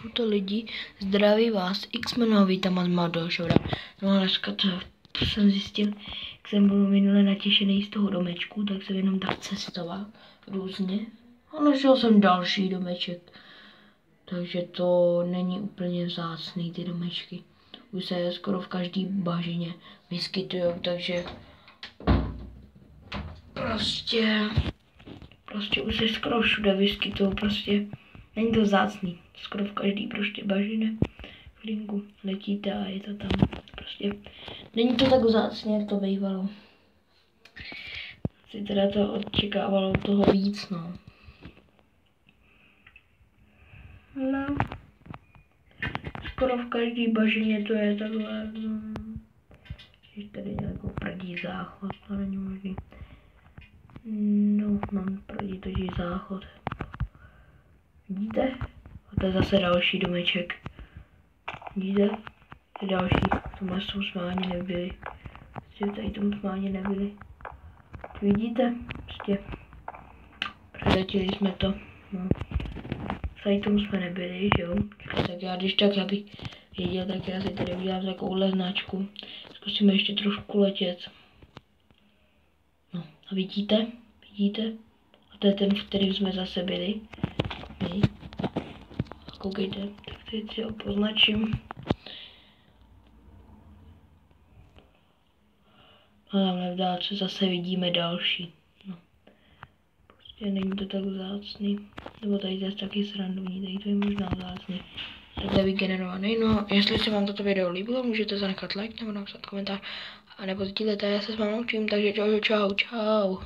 Čauto lidi, zdraví vás, X-Menová vítám a z Model Showda. No a dneska to jsem zjistil, jak jsem byl minule natěšený z toho domečku, tak jsem jenom tak cestoval různě. A našel jsem další domeček, takže to není úplně vzácný ty domečky. Už se skoro v každý bažině vyskytujou, takže prostě už se skoro všude vyskytují, prostě není to vzácný, skoro v každý prostě bažině v linku letíte a je to tam, prostě není to tak vzácný, jak to bývalo. Si teda to očekávalo toho víc, no. No, skoro v každý bažině to je takhle, no. Když tady nějakou prdí záchod, to není možný. No, mám proti totiž záchod. Vidíte? A to je zase další domeček. Vidíte? To je další. Tomhle jsme ani nebyli. Prostě tady tomu jsme ani nebyli. Vidíte? Prostě přeletili jsme to. No. Tady tomu jsme nebyli, že jo? Tak já když tak, abych věděl, tak já si tady udělám takovouhle značku. Zkusíme ještě trošku letět. No a vidíte? Vidíte? A to je ten, v kterým jsme zase byli. A koukejte, tak teď si ho poznačím. A tamhle v dálce zase vidíme další. No. Prostě není to tak vzácný. Nebo tady to je taky srandovní, tady to je možná vzácný. Takhle vygenerovaný. No, jestli se vám toto video líbilo, můžete zanechat like nebo napsat komentář. A nebo sdílete, já se s vámi učím, takže čau.